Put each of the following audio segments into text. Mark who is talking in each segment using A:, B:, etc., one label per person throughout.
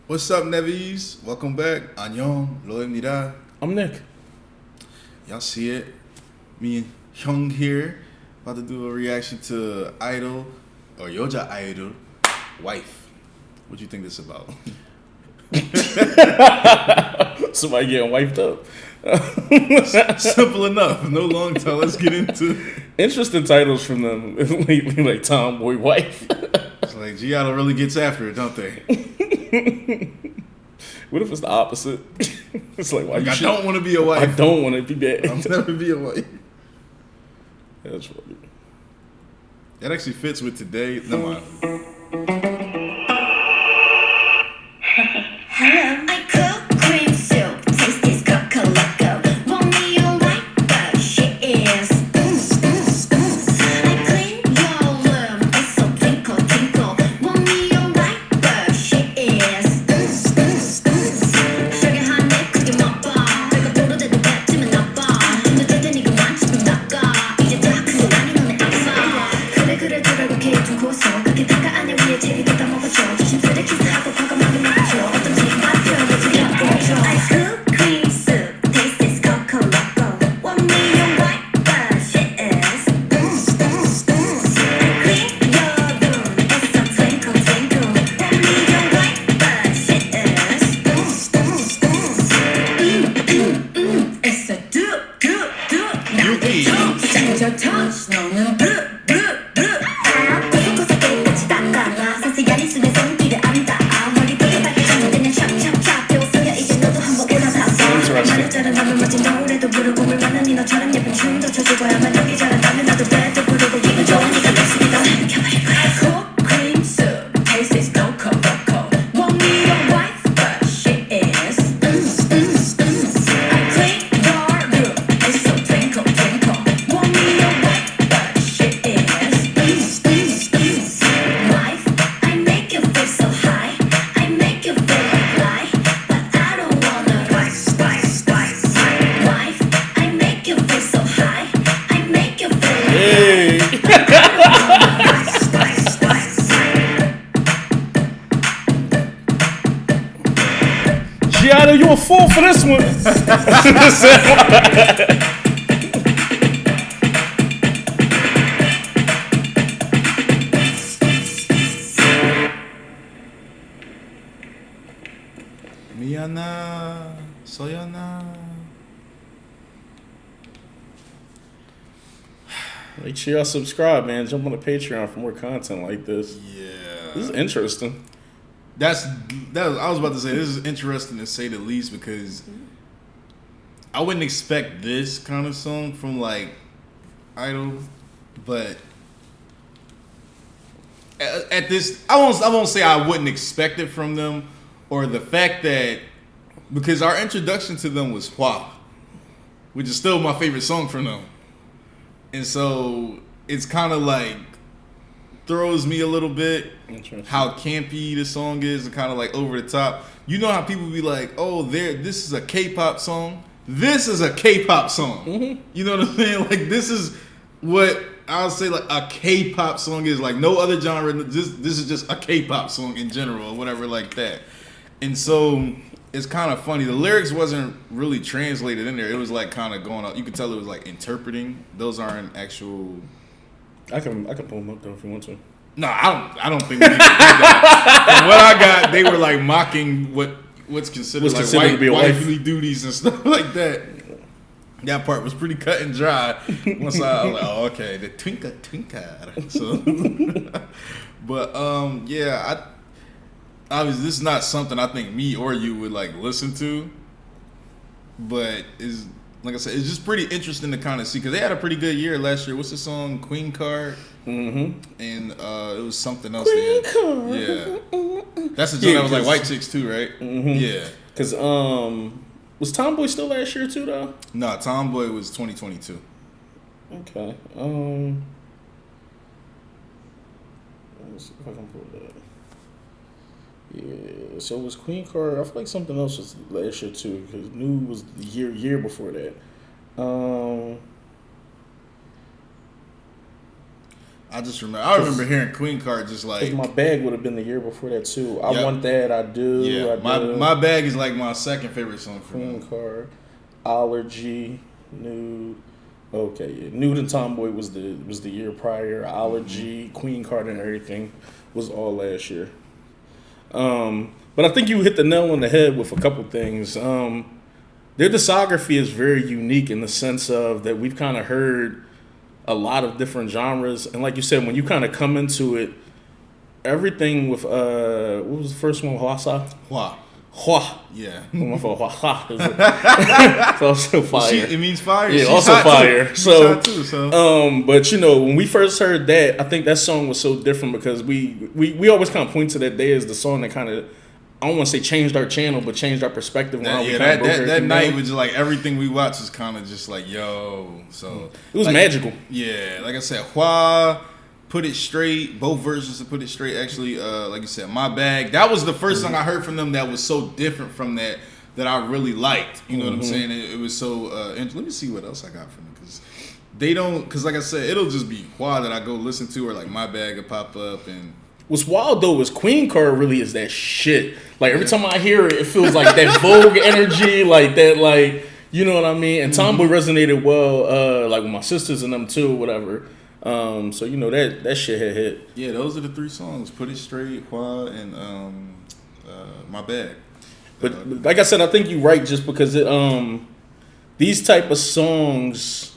A: What's up, Nevies? Welcome back. 안녕, 로입니다.
B: I'm Nick.
A: Y'all see it? Me and Hyung here, about to do a reaction to Idol or 여자 아이돌 wife. What you think this about?
B: Somebody getting wiped up.
A: Simple enough. No long time. Let's get into
B: Interesting titles from them lately, like Tomboy Wife.
A: It's like Giada really gets after it, don't they?
B: What if it's the opposite? It's like, why
A: Like,
B: you
A: I
B: should-
A: don't want to be a wife.
B: I don't want to be bad.
A: I'll never be a wife.
B: That's funny.
A: That actually fits with today. Never mind.
C: I cook cream soup, taste this cocoa loco. Want me your white, but shit is I clean your room, it's so twinkle twinkle. Want me your white, but shit is sugar honey, 그게 먹봐. 내가 도로대도 뱉으면 나빠. 너 대대니까 만지면 나가. 이제 다 그거 아니 너네 아파. 그래 들어도 걔 좀 고소. 그게 다가 아니야 위에 체리 다 먹어줘. 조심스레 키스하고 과감하게 먹어줘. 어떤지 I cook cream soup, taste this cocoa loco. Want me your white, but shit is I clean your room, it's so twinkle twinkle. Want me your white, but shit is it's a do. 나를 touch, 너는 고소고소 깨끗이 닦아라. 상세한 입술에 손길을 안 닿아. 머리 쁘게 잡는 그냥 샵샵샵 배웠으면 이제 너도 한번 올라가서 말했잖아 너는 멋진 노래도 부르고 물 많은 니 너처럼 예쁜 춤도 춰주고야만 여기 잘한다면 나도 배도 부르고 기분 좋으니까 냅시다 삼켜버릴 거야 cook cream soup taste is cocoa loco want me your wife but she is I clean your room it's so twinkle twinkle want me your wife but she is wife I make you feel so high I make you feel like lie but I don't wanna wife I make you feel so high I make you feel like
B: Hey. Giada, you a fool for this one.
A: 미안하, 서연아.
B: Make sure y'all subscribe, man. Jump on the Patreon for more content like this.
A: Yeah.
B: This is interesting.
A: I was about to say this is interesting to say the least because I wouldn't expect this kind of song from like Idol, but at this I won't say I wouldn't expect it from them, or the fact that because our introduction to them was Hua, which is still my favorite song from them. And so it's kind of like throws me a little bit how campy the song is and kind of like over the top. You know how people be like, "Oh, this is a K-pop song. This is a K-pop song."
B: Mm-hmm.
A: You know what I'm saying? Like this is what I'll say like a K-pop song is. Like no other genre. This is just a K-pop song in general or whatever like that. And so it's kind of funny. The lyrics wasn't really translated in there. It was like kind of going up. You could tell it was like interpreting. Those aren't actual.
B: I can pull them up though if you want to.
A: No, I don't think we can do that. From what I got, they were like mocking what's considered
B: to be a wife.
A: wifely duties and stuff like that. That part was pretty cut and dry. Once I was like, oh, okay, the twinka. So, but yeah, obviously this is not something I think me or you would like listen to, but is like I said, it's just pretty interesting to kind of see because they had a pretty good year last year. What's the song? Queen Card.
B: Mm-hmm.
A: And it was something else.
B: Queen Card.
A: Yeah, that's the joint that was like white chicks too, right?
B: Mm-hmm.
A: Yeah.
B: Cause was Tomboy still last year too though?
A: No, Tomboy was 2022.
B: Okay. Let's see if I can pull that. Yeah, so it was Queen Card. I feel like something else was last year too, because New was the year before that.
A: I just remember. I remember hearing Queen Card just like.
B: My Bag would have been the year before that too. I
A: Yep.
B: Want That, I Do.
A: Yeah,
B: I do.
A: my Bag is like my second favorite song from
B: Queen
A: them.
B: Card, Allergy, Nude. Okay, yeah. Nude and Tomboy was the year prior. Allergy, Queen Card, and everything was all last year. But I think you hit the nail on the head with a couple things. Their discography is very unique in the sense of that we've kind of heard a lot of different genres, and like you said, when you kind of come into it, everything with what was the first one? Hwasa? Hwa.
A: Yeah.
B: It's also fire.
A: It means fire.
B: Yeah,
A: She's
B: also
A: hot
B: fire.
A: Too.
B: So,
A: She's hot too,
B: but you know, when we first heard that, I think that song was so different because we always kind of point to that day as the song that kind of, I don't want to say changed our channel, but changed our perspective on how we kind of broke
A: that night
B: down.
A: was just like everything we watched was kind of just like yo. So
B: it was
A: like,
B: magical.
A: Yeah, like I said, Hwa, Put It Straight, both versions of Put It Straight. Actually, like you said, My Bag. That was the first song I heard from them that was so different from that I really liked. You know what I'm saying? It was so. Let me see what else I got from them because they don't. Because like I said, it'll just be Hwa that I go listen to, or like My Bag will pop up and.
B: What's wild though is Queen Card really is that shit. Like every time I hear it, it feels like that Vogue energy, like that, like you know what I mean. And Tomboy resonated well, like with my sisters and them too, whatever. So you know that shit had hit.
A: Yeah, those are the three songs: Put It Straight, Hwa, and My Bag.
B: But like I said, I think you're right just because these type of songs,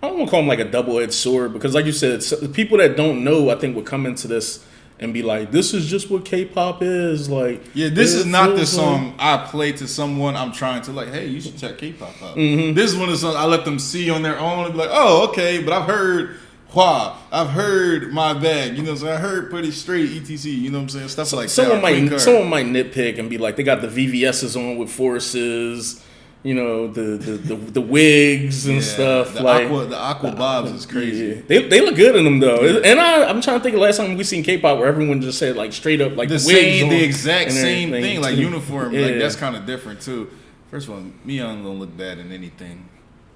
B: I don't want to call them like a double-edged sword because like you said, the people that don't know, I think would come into this and be like, this is just what K-pop is. Like,
A: yeah, this is not the song I play to someone I'm trying to like, hey, you should check K-pop out. This is one of the songs I let them see on their own and be like, oh, okay, but I've heard Hwa, I've heard My Bag, you know what I'm saying? I heard Put It Straight, etc. You know what I'm saying? Stuff like
B: someone
A: that.
B: Someone might nitpick and be like, they got the VVS's on with Forces, you know, the wigs and stuff.
A: The
B: like
A: aqua bobs is crazy.
B: Yeah. They look good in them though. Yeah. And I'm trying to think of the last time we seen K-pop where everyone just said like straight up like
A: the exact same thing, like
B: too.
A: uniform.
B: Yeah.
A: Like that's kind of different too. First of all, Mion don't look bad in anything.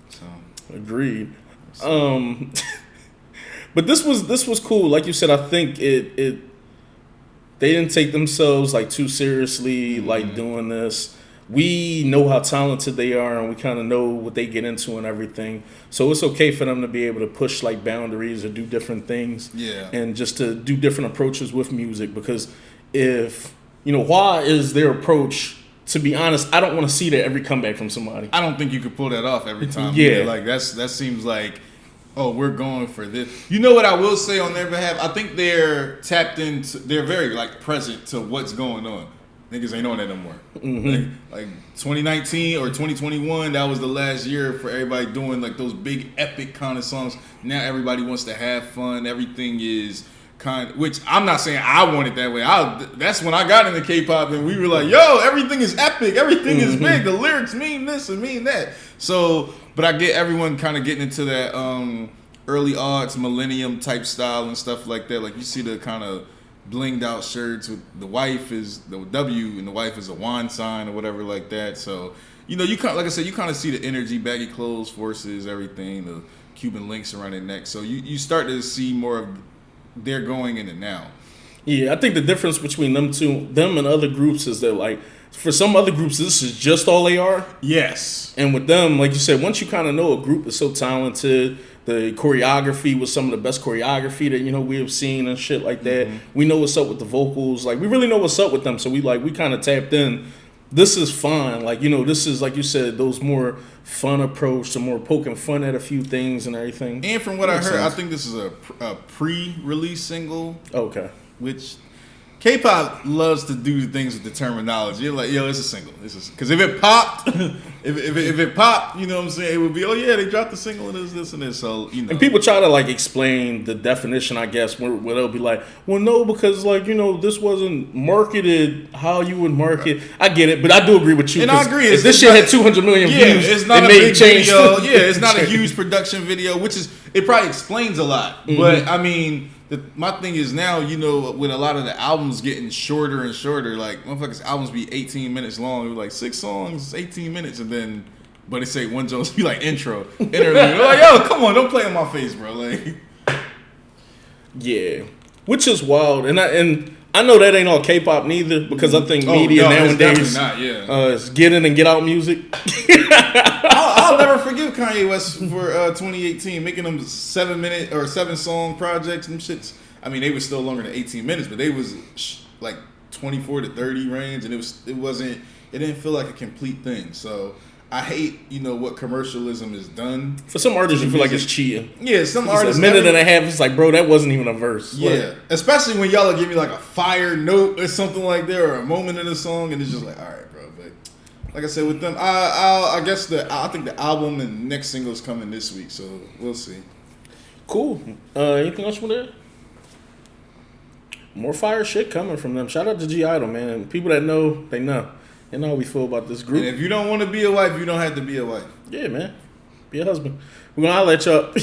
A: So
B: agreed. But this was cool. Like you said, I think they didn't take themselves like too seriously, like doing this. We know how talented they are, and we kind of know what they get into and everything. So it's okay for them to be able to push like boundaries or do different things, and just to do different approaches with music. Because if you know, Hwa is their approach. To be honest, I don't want to see that every comeback from somebody.
A: I don't think you could pull that off every time.
B: Yeah,
A: like that seems like. Oh, we're going for this. You know what I will say on their behalf? I think they're tapped into. They're very like present to what's going on. Niggas ain't on that no more. Like 2019 or 2021, that was the last year for everybody doing like those big epic kind of songs. Now everybody wants to have fun. Everything is which I'm not saying I want it that way. That's when I got into K-pop and we were like, yo, everything is epic. Everything is big. The lyrics mean this and mean that. So, but I get everyone kind of getting into that early aughts, millennium type style and stuff like that. Like you see the kind of blinged out shirts with the wife is the W and the wife is a wand sign or whatever like that. So, you know, you kind like I said, you kind of see the energy, baggy clothes, Forces, everything, the Cuban links around their neck. So you start to see more of they're going in it now.
B: Yeah, I think the difference between them and other groups is that like for some other groups this is just all they are.
A: Yes.
B: And with them, like you said, once you kind of know a group is so talented, the choreography was some of the best choreography that, you know, we have seen and shit like that. We know what's up with the vocals. Like we really know what's up with them. So we kind of tapped in. This is fun. Like, you know, this is, like you said, those more fun approach to more poking fun at a few things and everything.
A: And from what I heard, I think this is a pre-release single.
B: Okay.
A: Which K-pop loves to do things with the terminology. You're like, yo, it's a single. Because if it popped, if it popped, you know what I'm saying, it would be, oh yeah, they dropped the single and this and this. So, you know.
B: And people try to like explain the definition, I guess, where they'll be like, well, no, because like, you know, this wasn't marketed how you would market. I get it, but I do agree with you.
A: And I agree.
B: If this shit had 200 million views,
A: it's not
B: it
A: a
B: may
A: big
B: change.
A: video. Yeah, it's not a huge production video, which is, it probably explains a lot. But I mean, my thing is now, you know, with a lot of the albums getting shorter and shorter, like motherfuckers' albums be 18 minutes long. Like 6 songs, 18 minutes, and then, but they say one Jones be like intro, interlude. Like, yo, come on, don't play in my face, bro. Like,
B: Yeah, which is wild, and I know that ain't all K-pop neither, because I think media nowadays is get in and get out music.
A: I'll never forgive Kanye West for 2018 making them 7-minute or 7-song projects and shits. I mean, they were still longer than 18 minutes, but they was like 24 to 30 range, and it didn't feel like a complete thing. So I hate, what commercialism is done.
B: For some artists, you feel like it's cheating.
A: Yeah, some artists.
B: A minute and a half, it's like, bro, that wasn't even a verse.
A: Yeah,
B: like,
A: especially when y'all give me like a fire note or something like that, or a moment in the song, and it's just like, all right, bro. But like I said, with them, I guess I think the album and next single is coming this week, so we'll see.
B: Cool. Anything else from there? More fire shit coming from them. Shout out to G-Idle, man. People that know, they know. They know how we feel about this group.
A: And if you don't want to be a wife, you don't have to be a wife.
B: Yeah, man. Be a husband. We're going to holler at y'all.